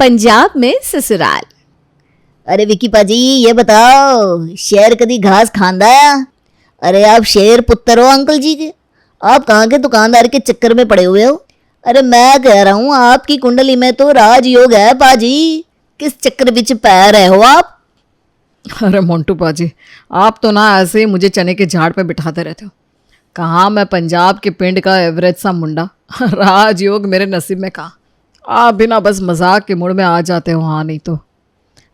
पंजाब में ससुराल। अरे विकी पाजी ये बताओ, शेर कदी घास खांदा है? अरे आप शेर पुत्र हो अंकल जी के, आप कहाँ के दुकानदार के चक्कर में पड़े हुए हो? अरे मैं कह रहा हूँ आपकी कुंडली में तो राजयोग है पाजी, किस चक्कर बिच पै रहे हो आप? अरे मोंटू पाजी, आप तो ना ऐसे ही मुझे चने के झाड़ पे बिठाते रहते हो। कहाँ मैं पंजाब के पिंड का एवरेज सा मुंडा, राजयोग मेरे नसीब में कहाँ। आप भी ना बस मजाक के मूड में आ जाते हो। हाँ नहीं तो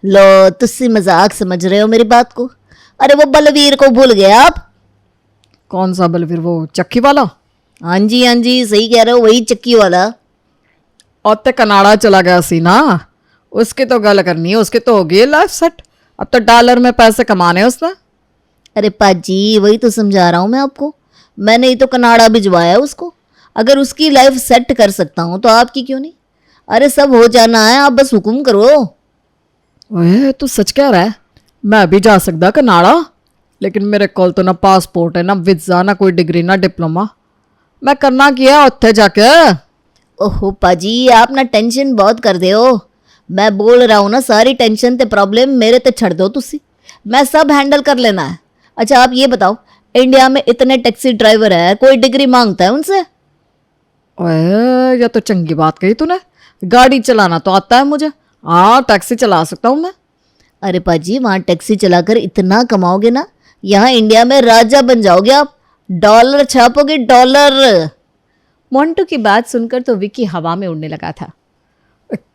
लो तुस्सी मजाक समझ रहे हो मेरी बात को? अरे वो बलवीर को भूल गए आप? कौन सा बलवीर, वो चक्की वाला? हाँ जी सही कह रहे हो, वही चक्की वाला। और ते कनाडा चला गया सी ना, उसकी तो गल करनी है, उसके तो हो गई लाइफ सेट। अब तो डॉलर में पैसे कमाने हैं उसने। अरे पाजी वही तो समझा रहा हूँ मैं आपको, मैंने ही तो कनाडा भिजवाया उसको। अगर उसकी लाइफ सेट कर सकता हूँ तो आपकी क्यों नहीं? अरे सब हो जाना है, आप बस हुक्म करो। ओए तू सच कह रहा है? मैं भी जा सकता कनाडा, लेकिन मेरे कोल तो ना पासपोर्ट है, ना वीजा, ना कोई डिग्री, ना डिप्लोमा। मैं करना क्या उत्थे जाके? ओहो पाजी आप ना टेंशन बहुत कर दे हो। मैं बोल रहा हूँ ना, सारी टेंशन ते प्रॉब्लम मेरे ते छड़ दो तुसी, मैं सब हैंडल कर लेना है। अच्छा आप ये बताओ, इंडिया में इतने टैक्सी ड्राइवर है, कोई डिग्री मांगता है उनसे? ओए ये तो चंगी बात कही तूने, गाड़ी चलाना तो आता है मुझे। हाँ टैक्सी चला सकता हूँ मैं। अरे पाजी वहाँ टैक्सी चलाकर इतना कमाओगे ना, यहाँ इंडिया में राजा बन जाओगे आप, डॉलर छापोगे डॉलर। मोंटू की बात सुनकर तो विकी हवा में उड़ने लगा था।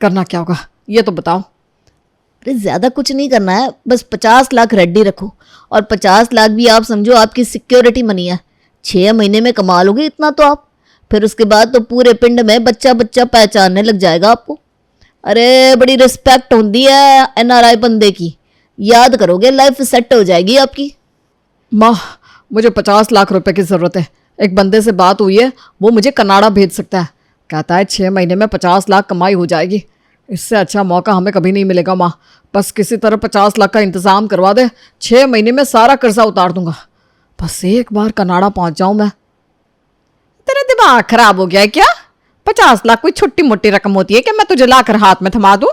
करना क्या होगा ये तो बताओ। अरे ज़्यादा कुछ नहीं करना है, बस 50 लाख रेडी रखो, और 50 लाख भी आप समझो आपकी सिक्योरिटी मनी है। 6 महीने में कमा लोगे इतना तो आप, फिर उसके बाद तो पूरे पिंड में बच्चा बच्चा पहचानने लग जाएगा आपको। अरे बड़ी रिस्पेक्ट होती है NRI बंदे की, याद करोगे लाइफ सेट हो जाएगी आपकी। माँ मुझे 50 लाख रुपए की ज़रूरत है। एक बंदे से बात हुई है, वो मुझे कनाडा भेज सकता है। कहता है 6 महीने में 50 लाख कमाई हो जाएगी। इससे अच्छा मौका हमें कभी नहीं मिलेगा माँ। बस किसी तरह 50 लाख का इंतज़ाम करवा दे, 6 महीने में सारा कर्जा उतार दूंगा। बस एक बार कनाडा पहुँच जाऊँ मैं। तेरा दिमाग खराब हो गया है क्या? 50 लाख कोई छोटी मोटी रकम होती है कि मैं तुझे लाकर हाथ में थमा दूं?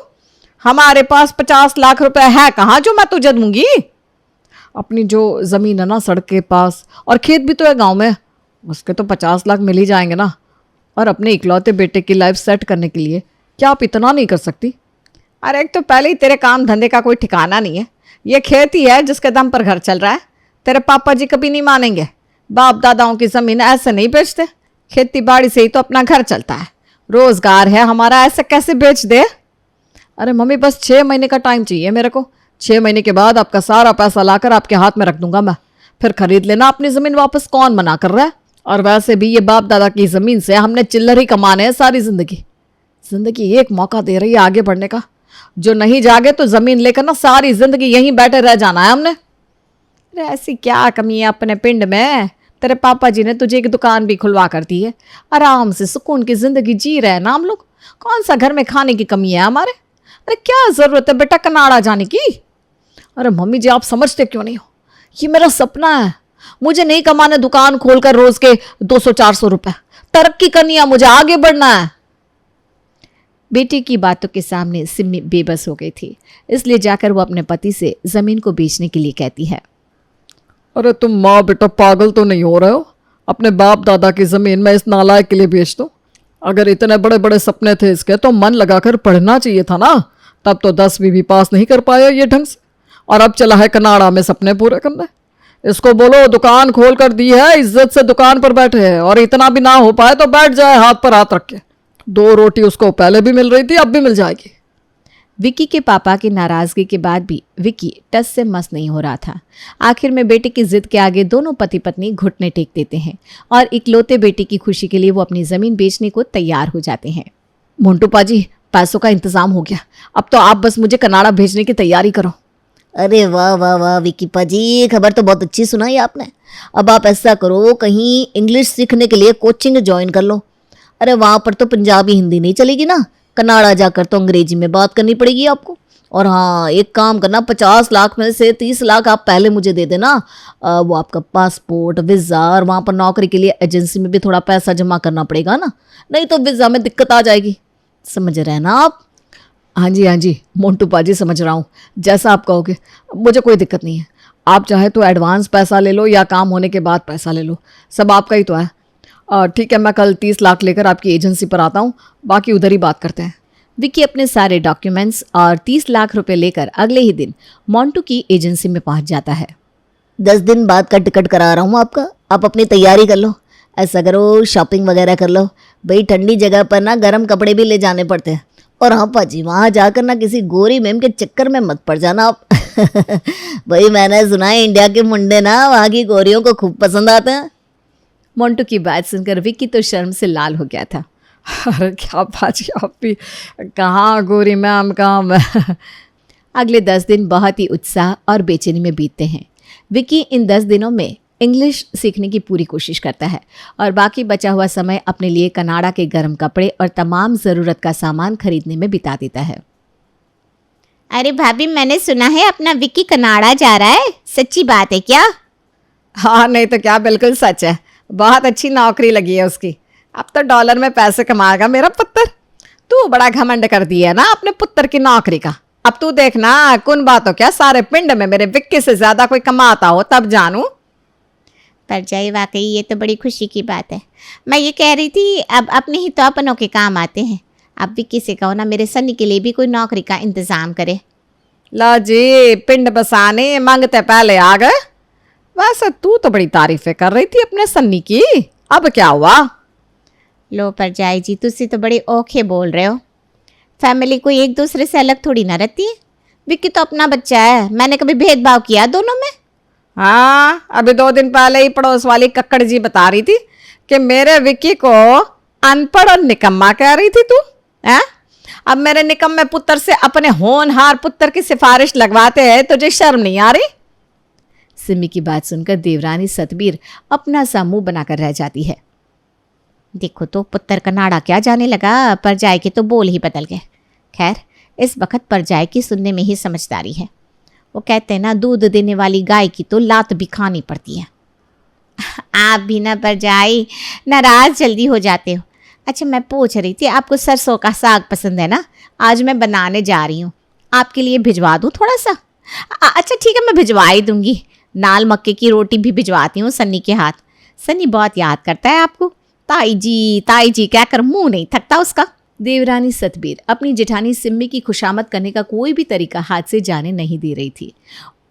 हमारे पास 50 लाख रुपए है कहाँ जो मैं तुझे दूंगी? अपनी जो ज़मीन है ना सड़क के पास, और खेत भी तो है गांव में, उसके तो 50 लाख मिल ही जाएंगे ना। और अपने इकलौते बेटे की लाइफ सेट करने के लिए क्या आप इतना नहीं कर सकती? अरे एक तो पहले ही तेरे काम धंधे का कोई ठिकाना नहीं है। ये खेत ही है जिसके दम पर घर चल रहा है। तेरे पापा जी कभी नहीं मानेंगे। बाप दादाओं की ज़मीन ऐसे नहीं बेचते, खेती बाड़ी से ही तो अपना घर चलता है, रोजगार है हमारा, ऐसे कैसे बेच दे? अरे मम्मी बस 6 महीने का टाइम चाहिए मेरे को। 6 महीने के बाद आपका सारा पैसा लाकर आपके हाथ में रख दूंगा मैं, फिर खरीद लेना अपनी ज़मीन वापस। कौन मना कर रहा है? और वैसे भी ये बाप दादा की ज़मीन से हमने चिल्लर ही कमाने हैं सारी ज़िंदगी। ज़िंदगी एक मौका दे रही है आगे बढ़ने का। जो नहीं जागे तो ज़मीन लेकर ना सारी ज़िंदगी यहीं बैठे रह जाना है हमने। अरे ऐसी क्या कमी है अपने पिंड में? तेरे पापा जी ने तुझे एक दुकान भी खुलवा कर दी है, आराम से सुकून की जिंदगी जी रहे हैं ना हम लोग। कौन सा घर में खाने की कमी है हमारे? अरे क्या जरूरत है बेटा कनाडा जाने की? अरे मम्मी जी आप समझते क्यों नहीं हो? ये मेरा सपना है। मुझे नहीं कमाना दुकान खोलकर रोज के 200-400 रुपए। तरक्की करनी है मुझे, आगे बढ़ना है। बेटी की बातों के सामने सिमी बेबस हो गई थी, इसलिए जाकर वो अपने पति से जमीन को बेचने के लिए कहती है। अरे तुम माँ बेटा पागल तो नहीं हो रहे हो? अपने बाप दादा की ज़मीन में इस नालायक के लिए बेच दो। अगर इतने बड़े बड़े सपने थे इसके तो मन लगाकर पढ़ना चाहिए था ना। तब तो 10वीं भी पास नहीं कर पाया ये ढंग से, और अब चला है कनाडा में सपने पूरे करने। इसको बोलो दुकान खोल कर दी है, इज्जत से दुकान पर बैठे है, और इतना भी ना हो पाए तो बैठ जाए हाथ पर हाथ रख के। 2 रोटी उसको पहले भी मिल रही थी, अब भी मिल जाएगी। विकी के पापा की नाराजगी के बाद भी विकी टस से मस नहीं हो रहा था। आखिर में बेटे की जिद के आगे दोनों पति पत्नी घुटने टेक देते हैं और इकलौते बेटे की खुशी के लिए वो अपनी जमीन बेचने को तैयार हो जाते हैं। मोंटू पाजी पैसों का इंतजाम हो गया, अब तो आप बस मुझे कनाडा भेजने की तैयारी करो। अरे वाह वाह वाह विकी पाजी, खबर तो बहुत अच्छी सुनाई आपने। अब आप ऐसा करो, कहीं इंग्लिश सीखने के लिए कोचिंग ज्वाइन कर लो। अरे वहाँ पर तो पंजाबी हिंदी नहीं चलेगी ना, कनाडा जाकर तो अंग्रेजी में बात करनी पड़ेगी आपको। और हाँ एक काम करना, 50 लाख में से 30 लाख आप पहले मुझे दे देना। वो आपका पासपोर्ट, वीज़ा, और वहाँ पर नौकरी के लिए एजेंसी में भी थोड़ा पैसा जमा करना पड़ेगा ना, नहीं तो वीज़ा में दिक्कत आ जाएगी। समझ रहे हैं ना आप? हाँ जी मोन्टू पाजी, समझ रहा हूँ, जैसा आप कहोगे, मुझे कोई दिक्कत नहीं है। आप चाहे तो एडवांस पैसा ले लो या काम होने के बाद पैसा ले लो, सब आपका ही तो है। ठीक है, मैं कल 30 लाख लेकर आपकी एजेंसी पर आता हूँ, बाकी उधर ही बात करते हैं। विक्की अपने सारे डॉक्यूमेंट्स और 30 लाख रुपए लेकर अगले ही दिन मोन्टू की एजेंसी में पहुंच जाता है। 10 दिन बाद का टिकट करा रहा हूँ आपका, आप अपनी तैयारी कर लो। ऐसा करो, शॉपिंग वगैरह कर लो भाई, ठंडी जगह पर ना गर्म कपड़े भी ले जाने पड़ते हैं। और हाँ पाजी, वहाँ जाकर ना किसी गोरी मैम के चक्कर में मत पड़ जाना आप। भाई मैंने सुना है इंडिया के मुंडे ना वहाँ की गोरियों को खूब पसंद आते हैं। मोन्टू की बात सुनकर विक्की तो शर्म से लाल हो गया था। अरे क्या पाजी, आप भी कहाँ गोरी मैम, कहाँ मैं। अगले 10 दिन बहुत ही उत्साह और बेचैनी में बीतते हैं। विक्की इन 10 दिनों में इंग्लिश सीखने की पूरी कोशिश करता है और बाकी बचा हुआ समय अपने लिए कनाडा के गर्म कपड़े और तमाम ज़रूरत का सामान खरीदने में बिता देता है। अरे भाभी, मैंने सुना है अपना विक्की कनाडा जा रहा है, सच्ची बात है क्या? हाँ नहीं तो क्या, बिल्कुल सच है। बहुत अच्छी नौकरी लगी है उसकी, अब तो डॉलर में पैसे कमाएगा मेरा पुत्र। तू बड़ा घमंड कर दिया ना अपने पुत्र की नौकरी का। अब तू देखना, कुन बातों क्या सारे पिंड में मेरे विक्की से ज्यादा कोई कमाता हो तब जानू। पर जाई, वाकई ये तो बड़ी खुशी की बात है। मैं ये कह रही थी, अब अपने ही तो अपनों के काम आते हैं। अब विक्की से कहो ना मेरे सन्नी के लिए भी कोई नौकरी का इंतजाम करे। ला जी, पिंड बसाने मांगते पहले आ गए। वैसे तू तो बड़ी तारीफें कर रही थी अपने सन्नी की, अब क्या हुआ? लो पर जाई जी, तुसी तो बड़े औखे बोल रहे हो। फैमिली कोई एक दूसरे से अलग थोड़ी ना रहती है। विक्की तो अपना बच्चा है, मैंने कभी भेदभाव किया दोनों में? हाँ, अभी 2 दिन पहले ही पड़ोस वाली कक्कड़ जी बता रही थी कि मेरे विक्की को अनपढ़ और निकम्मा कह रही थी तू है। अब मेरे निकम्मे पुत्र से अपने होनहार पुत्र की सिफारिश लगवाते हैं, तुझे शर्म नहीं आ रही? सिमी की बात सुनकर देवरानी सतबीर अपना सा मुंह बनाकर रह जाती है। देखो तो पुत्र कनाडा क्या जाने लगा, पर जाए के तो बोल ही बदल गए। खैर, इस वक्त पर जाए की सुनने में ही समझदारी है। वो कहते हैं ना, दूध देने वाली गाय की तो लात भी खानी पड़ती है। आप भी ना पर जाई नाराज जल्दी हो जाते हो। अच्छा, मैं पूछ रही थी, आपको सरसों का साग पसंद है ना? आज मैं बनाने जा रही हूँ, आपके लिए भिजवा दूँ थोड़ा सा? अच्छा ठीक है, मैं भिजवा ही दूँगी। नाल मक्के की रोटी भी भिजवाती हूँ सन्नी के हाथ। सन्नी बहुत याद करता है आपको। ताई जी कहकर मुंह नहीं थकता उसका। देवरानी सतबीर अपनी जेठानी सिम्मी की खुशामद करने का कोई भी तरीका हाथ से जाने नहीं दे रही थी।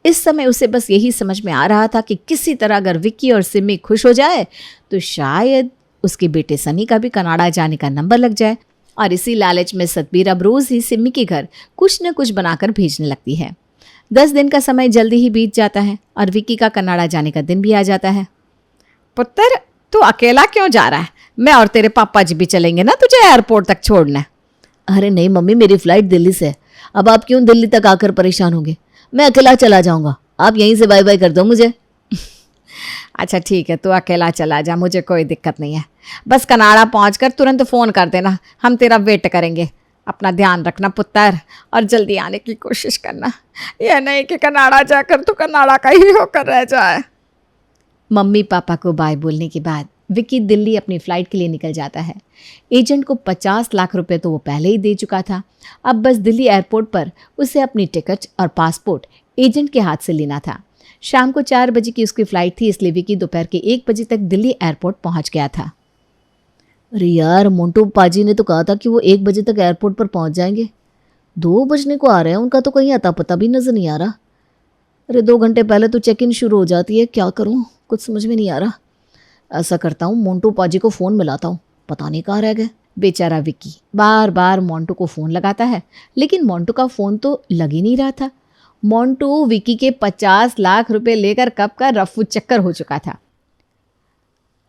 इस समय उसे बस यही समझ में आ रहा था कि किसी तरह अगर विक्की और सिम्मी खुश हो जाए तो शायद उसके बेटे सनी का भी कनाडा जाने का नंबर लग जाए। और इसी लालच में सतबीर अब रोज ही सिम्मी के घर कुछ न कुछ बनाकर भेजने लगती है। 10 दिन का समय जल्दी ही बीत जाता है और विक्की का कनाडा जाने का दिन भी आ जाता है। पुत्र, तू अकेला क्यों जा रहा है? मैं और तेरे पापा जी भी चलेंगे ना तुझे एयरपोर्ट तक छोड़ने। अरे नहीं मम्मी, मेरी फ्लाइट दिल्ली से है। अब आप क्यों दिल्ली तक आकर परेशान होंगे? मैं अकेला चला जाऊंगा, आप यहीं से बाय बाय कर दो मुझे। अच्छा ठीक है, तू अकेला चला जा, मुझे कोई दिक्कत नहीं है। बस कनाडा पहुंचकर तुरंत फ़ोन कर देना, हम तेरा वेट करेंगे। अपना ध्यान रखना पुत्र, और जल्दी आने की कोशिश करना। यह नहीं कि कनाडा जाकर तू कनाडा का ही होकर रह जाए। मम्मी पापा को बाय बोलने के बाद विक्की दिल्ली अपनी फ़्लाइट के लिए निकल जाता है। एजेंट को 50 लाख रुपए तो वो पहले ही दे चुका था। अब बस दिल्ली एयरपोर्ट पर उसे अपनी टिकट और पासपोर्ट एजेंट के हाथ से लेना था। शाम को 4 बजे की उसकी फ़्लाइट थी, इसलिए विक्की दोपहर के 1 बजे तक दिल्ली एयरपोर्ट पहुंच गया था। अरे यार, मोन्टू पाजी ने तो कहा था कि वो 1 बजे तक एयरपोर्ट पर पहुंच जाएंगे। 2 बजने को आ रहे हैं, उनका तो कहीं अता पता भी नज़र नहीं आ रहा। अरे 2 घंटे पहले तो चेक इन शुरू हो जाती है, क्या करूँ कुछ समझ में नहीं आ रहा। ऐसा करता हूँ, मोन्टू पाजी को फ़ोन मिलाता हूँ, पता नहीं कहाँ रह गए। बेचारा विक्की बार बार मोन्टू को फ़ोन लगाता है, लेकिन मोन्टू का फ़ोन तो लग ही नहीं रहा था। मोन्टू विक्की के 50 लाख रुपए लेकर कब का रफू चक्कर हो चुका था।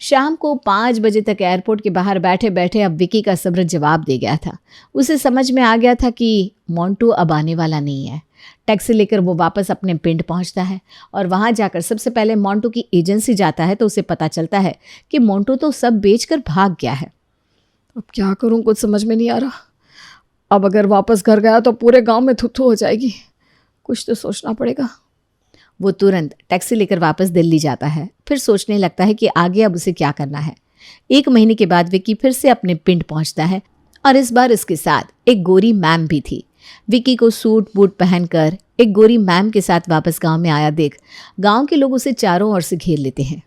शाम को 5 बजे तक एयरपोर्ट के बाहर बैठे बैठे अब विक्की का सब्र जवाब दे गया था। उसे समझ में आ गया था कि मोन्टू अब आने वाला नहीं है। टैक्सी लेकर वो वापस अपने पिंड पहुंचता है और वहां जाकर सबसे पहले मोन्टू की एजेंसी जाता है तो उसे पता चलता है कि मोन्टू तो सब बेचकर भाग गया है। अब क्या करूं, कुछ समझ में नहीं आ रहा। अब अगर वापस घर गया तो पूरे गांव में थुथु हो जाएगी, कुछ तो सोचना पड़ेगा। वो तुरंत टैक्सी लेकर वापस दिल्ली जाता है। फिर सोचने लगता है कि आगे अब उसे क्या करना है। 1 महीने के बाद विक्की फिर से अपने पिंड पहुंचता है और इस बार इसके साथ एक गोरी मैम भी थी। विक्की को सूट बूट पहनकर एक गोरी मैम के साथ वापस गांव में आया देख गांव के लोग उसे चारों ओर से घेर लेते हैं।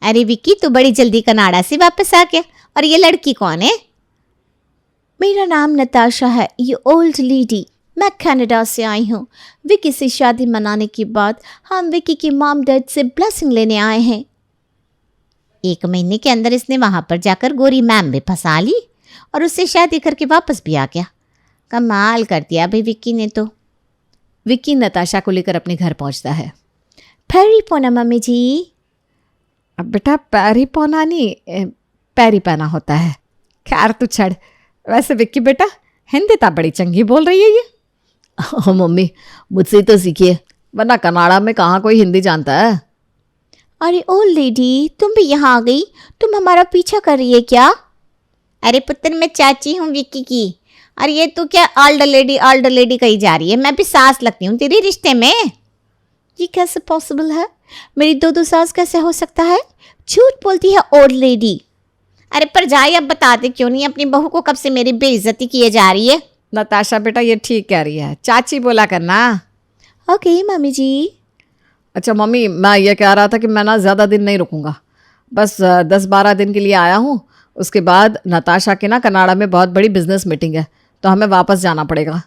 अरे विक्की, तो बड़ी जल्दी कनाडा से वापस आ गया। और ये लड़की कौन है? मेरा नाम नताशा है, ये ओल्ड लेडी। मैं कनाडा से आई हूँ। विक्की से शादी मनाने के बाद हम विक्की की मॉम डैड से ब्लेसिंग लेने आए हैं। 1 महीने के अंदर इसने वहां पर जाकर गोरी मैम भी फंसा ली और उससे शादी करके वापस भी आ गया। कमाल कर दिया भाई विक्की ने तो। विक्की नताशा को लेकर अपने घर पहुंचता है। पैरी पोना मम्मी जी। अब बेटा पैरी पौना नहीं, पैरी पहना होता है। खैर तू छड़। वैसे विक्की बेटा हिंदी तो बड़ी चंगी बोल रही है ये। हाँ मम्मी, मुझसे ही तो सीखिए, वरना कनाडा में कहाँ कोई हिंदी जानता है। अरे ओल्ड लेडी, तुम भी यहाँ आ गई? तुम हमारा पीछा कर रही है क्या? अरे पुत्र, मैं चाची हूँ विक्की की। और ये तू क्या ओल्ड लेडी कही जा रही है? मैं भी सास लगती हूँ तेरी रिश्ते में। ये कैसे पॉसिबल है? मेरी दो सास कैसे हो सकता है? झूठ बोलती है ओल्ड लेडी। अरे पर जाए, अब बताते क्यों नहीं? अपनी बहू को कब से मेरी बेइज्जती किए जा रही है। नताशा बेटा ये ठीक कह रही है, चाची बोला करना। ओके मम्मी जी। अच्छा मम्मी, मैं ये कह रहा था कि मैं ना ज़्यादा दिन नहीं रुकूंगा, बस 10-12 दिन के लिए आया हूँ। उसके बाद नताशा के ना कनाडा में बहुत बड़ी बिजनेस मीटिंग है, तो हमें वापस जाना पड़ेगा।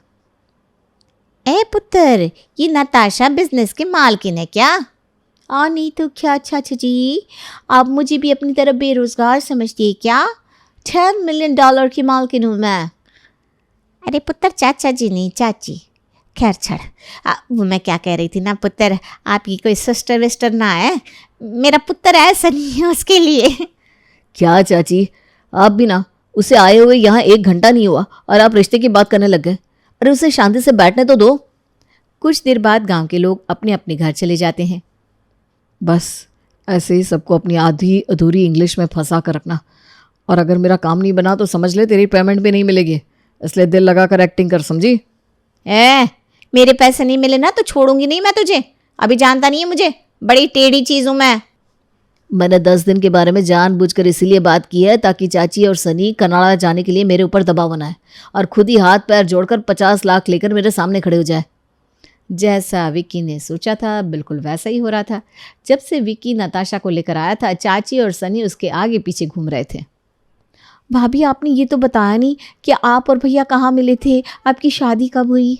ए पुत्र, ये नताशा बिजनेस की मालकिन है क्या? नहीं तो क्या चाचा जी, आप मुझे भी अपनी तरह बेरोजगार समझती है क्या? $10 मिलियन की मालकिन हूँ मैं। अरे पुत्र, चाचा जी नहीं, चाची। खैर छड़। वो मैं क्या कह रही थी ना पुत्र, आपकी कोई सिस्टर विस्टर ना है? मेरा पुत्र ऐसा नहीं है उसके लिए। क्या चाची, आप भी ना, उसे आए हुए यहाँ 1 घंटा नहीं हुआ और आप रिश्ते की बात करने लग गए। अरे उसे शांति से बैठने तो दो। कुछ देर बाद गांव के लोग अपने अपने घर चले जाते हैं। बस ऐसे ही सबको अपनी आधी अधूरी इंग्लिश में फंसा कर रखना, और अगर मेरा काम नहीं बना तो समझ ले तेरी पेमेंट भी नहीं मिलेगी, इसलिए दिल लगा कर एक्टिंग कर, समझी? मेरे पैसे नहीं मिले ना तो छोड़ूंगी नहीं मैं तुझे। अभी जानता नहीं है मुझे, बड़ी टेढ़ी चीज हूं मैं। मैंने 10 दिन के बारे में जानबूझकर इसीलिए बात की है ताकि चाची और सनी कनाडा जाने के लिए मेरे ऊपर दबाव बनाए और खुद ही हाथ पैर जोड़कर 50 लाख लेकर मेरे सामने खड़े हो जाए। जैसा विक्की ने सोचा था बिल्कुल वैसा ही हो रहा था। जब से विक्की नताशा को लेकर आया था, चाची और सनी उसके आगे पीछे घूम रहे थे। भाभी, आपने ये तो बताया नहीं कि आप और भैया कहाँ मिले थे, आपकी शादी कब हुई?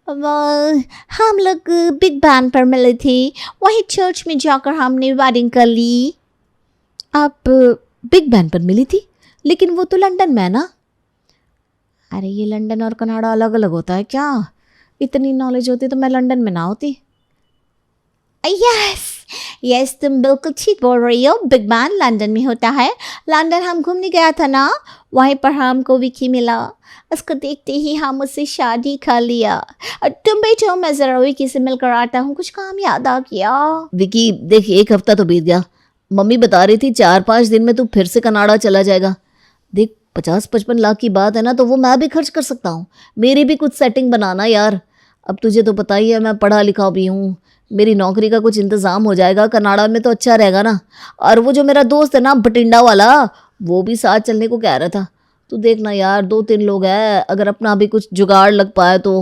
हम लोग बिग बैन पर मिले थे, वहीं चर्च में जाकर हमने वेडिंग कर ली। आप बिग बैन पर मिली थी? लेकिन वो तो लंदन में है ना। अरे ये लंदन और कनाडा अलग अलग होता है क्या? इतनी नॉलेज होती तो मैं लंदन में ना होती। यस, तुम बिल्कुल ठीक बोल रही हो। बिग बैन लंदन में होता है। लंदन हम घूमने गया था ना, वहीं पर हमको विक्की मिला। उसको देखते ही हम उससे शादी कर लिया। तुम बैठो, मैं जरा विक्की से मिलकर आता हूँ, कुछ काम याद आ गया। विक्की देख, 1 हफ्ता तो बीत गया। मम्मी बता रही थी 4-5 दिन में तू फिर से कनाडा चला जाएगा। देख 50-55 लाख की बात है ना, तो वो मैं भी खर्च कर सकता हूँ। मेरी भी कुछ सेटिंग बनाना यार। अब तुझे तो पता ही है मैं पढ़ा लिखा भी हूँ, मेरी नौकरी का कुछ इंतज़ाम हो जाएगा कनाडा में तो अच्छा रहेगा ना। और वो जो मेरा दोस्त है ना भटिंडा वाला, वो भी साथ चलने को कह रहा था। तू देखना यार, 2-3 लोग हैं, अगर अपना भी कुछ जुगाड़ लग पाए तो।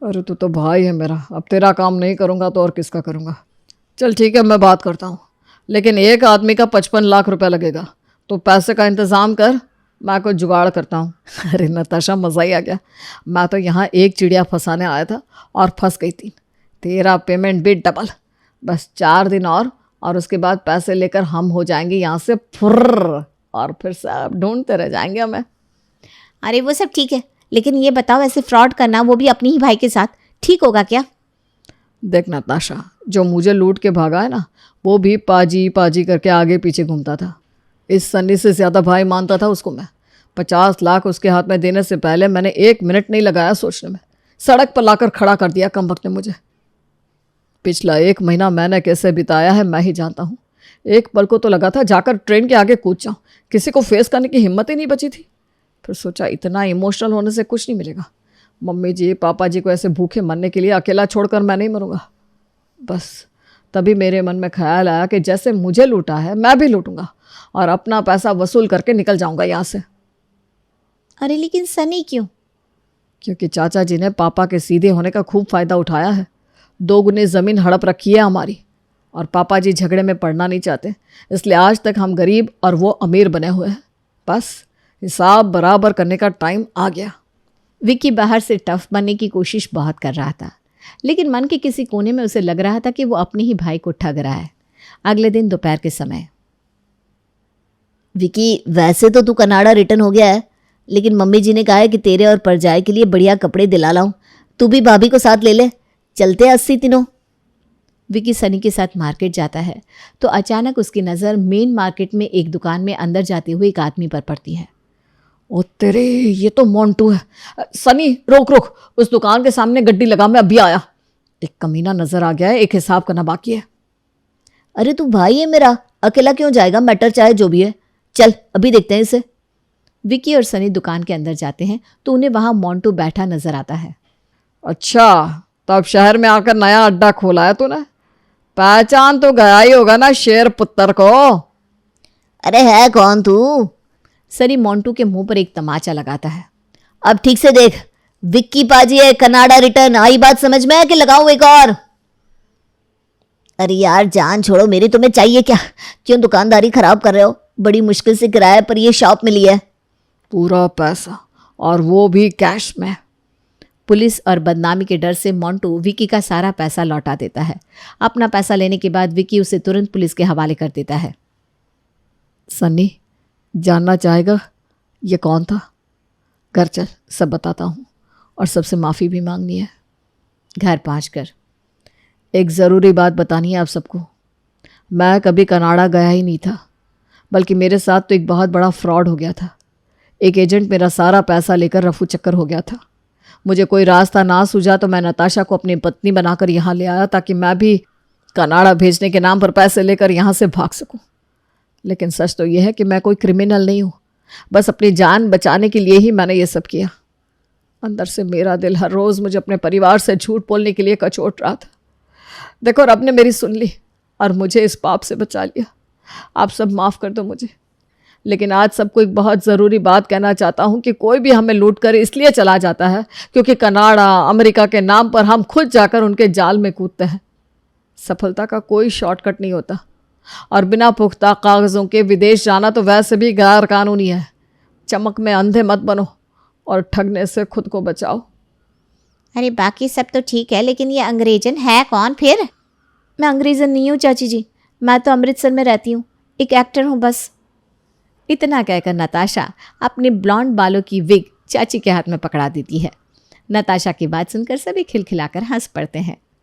अरे तू तो भाई है मेरा, अब तेरा काम नहीं करूँगा तो और किसका करूँगा। चल ठीक है, मैं बात करता हूँ, लेकिन एक आदमी का 55 लाख रुपया लगेगा, तो पैसे का इंतज़ाम कर, मैं कुछ जुगाड़ करता हूँ। अरे नताशा, मज़ा ही आ गया। मैं तो यहाँ एक चिड़िया फंसाने आया था और फंस गई 3। तेरा पेमेंट भी डबल। बस 4 दिन और उसके बाद पैसे लेकर हम हो जाएंगे यहाँ से फुर्र, और फिर सब ढूंढते रह जाएंगे हमें। अरे वो सब ठीक है, लेकिन ये बताओ, ऐसे फ्रॉड करना वो भी अपनी ही भाई के साथ ठीक होगा क्या? देख नताशा, जो मुझे लूट के भागा है ना, वो भी पाजी पाजी करके आगे पीछे घूमता था। इस सन्नी से ज़्यादा भाई मानता था उसको मैं। 50 लाख उसके हाथ में देने से पहले मैंने 1 मिनट नहीं लगाया सोचने में। सड़क पर लाकर खड़ा कर दिया कमबख्त ने मुझे। पिछला 1 महीना मैंने कैसे बिताया है मैं ही जानता हूँ। एक पल को तो लगा था जाकर ट्रेन के आगे कूद जाऊँ, किसी को फेस करने की हिम्मत ही नहीं बची थी। फिर सोचा इतना इमोशनल होने से कुछ नहीं मिलेगा। मम्मी जी पापा जी को ऐसे भूखे मरने के लिए अकेला छोड़कर मैं नहीं मरूंगा। बस तभी मेरे मन में ख्याल आया कि जैसे मुझे लूटा है मैं भी लूटूंगा और अपना पैसा वसूल करके निकल जाऊंगा यहाँ से। अरे लेकिन सनी क्यों? क्योंकि चाचा जी ने पापा के सीधे होने का खूब फायदा उठाया है। 2 गुने ज़मीन हड़प रखी है हमारी, और पापा जी झगड़े में पड़ना नहीं चाहते, इसलिए आज तक हम गरीब और वो अमीर बने हुए हैं। बस हिसाब बराबर करने का टाइम आ गया। विक्की बाहर से टफ बनने की कोशिश बहुत कर रहा था, लेकिन मन के किसी कोने में उसे लग रहा था कि वो अपने ही भाई को ठग रहा है। अगले दिन दोपहर के समय, विकी वैसे तो तू कनाडा रिटर्न हो गया है, लेकिन मम्मी जी ने कहा है कि तेरे और परजाई के लिए बढ़िया कपड़े दिला लाऊं। तू भी भाभी को साथ ले ले, चलते हैं 80 तीनों। विक्की सनी के साथ मार्केट जाता है तो अचानक उसकी नज़र मेन मार्केट में एक दुकान में अंदर जाते हुए एक आदमी पर पड़ती है। ओ तेरे, ये तो मोंटू है। सनी रोक रोक, उस दुकान के सामने गड्डी लगा, मैं अभी आया। एक कमीना नजर आ गया है, एक हिसाब करना बाकी है। अरे तू भाई है मेरा, अकेला क्यों जाएगा, मैटर चाहे जो भी है। चल अभी देखते हैं इसे। विक्की और सनी दुकान के अंदर जाते हैं तो उन्हें वहां मोंटू बैठा नजर आता है। अच्छा, तो अब शहर में आकर नया अड्डा खोला है तूने। पहचान तो गया ही होगा ना शेर पुत्र को। अरे है कौन तू? सनी मोंटू के मुंह पर एक तमाचा लगाता है। अब ठीक से देख, विक्की पाजी है, कनाडा रिटर्न। आई बात समझ में है कि लगाऊं एक और? अरे यार जान छोड़ो मेरी, तुम्हें चाहिए क्या? क्यों दुकानदारी खराब कर रहे हो? बड़ी मुश्किल से किराए पर ये शॉप मिली है। पूरा पैसा, और वो भी कैश में। पुलिस और बदनामी के डर से मोंटू विक्की का सारा पैसा लौटा देता है। अपना पैसा लेने के बाद विक्की उसे तुरंत पुलिस के हवाले कर देता है। सनी जानना चाहेगा ये कौन था? घर चल, सब बताता हूँ, और सबसे माफ़ी भी मांगनी है। घर पहुंचकर, एक ज़रूरी बात बतानी है आप सबको। मैं कभी कनाडा गया ही नहीं था, बल्कि मेरे साथ तो एक बहुत बड़ा फ्रॉड हो गया था। एक एजेंट मेरा सारा पैसा लेकर रफू चक्कर हो गया था। मुझे कोई रास्ता ना सूझा तो मैं नताशा को अपनी पत्नी बनाकर यहाँ ले आया, ताकि मैं भी कनाडा भेजने के नाम पर पैसे लेकर यहाँ से भाग सकूँ। लेकिन सच तो यह है कि मैं कोई क्रिमिनल नहीं हूँ, बस अपनी जान बचाने के लिए ही मैंने ये सब किया। अंदर से मेरा दिल हर रोज़ मुझे अपने परिवार से झूठ बोलने के लिए कचोट रहा था। देखो, रब ने मेरी सुन ली और मुझे इस पाप से बचा लिया। आप सब माफ़ कर दो मुझे। लेकिन आज सबको एक बहुत ज़रूरी बात कहना चाहता हूँ कि कोई भी हमें लूट कर इसलिए चला जाता है क्योंकि कनाडा, अमेरिका के नाम पर हम खुद जाकर उनके जाल में कूदते हैं। सफलता का कोई शॉर्टकट नहीं होता, और बिना पुख्ता कागज़ों के विदेश जाना तो वैसे भी गैर कानूनी है। चमक में अंधे मत बनो और ठगने से खुद को बचाओ। अरे बाकी सब तो ठीक है, लेकिन ये अंग्रेजन है कौन फिर? मैं अंग्रेज़न नहीं हूँ चाची जी, मैं तो अमृतसर में रहती हूँ, एक एक्टर हूँ बस। इतना कहकर नताशा अपने ब्लॉन्ड बालों की विग चाची के हाथ में पकड़ा देती है। नताशा की बात सुनकर सभी खिलखिलाकर हंस पड़ते हैं।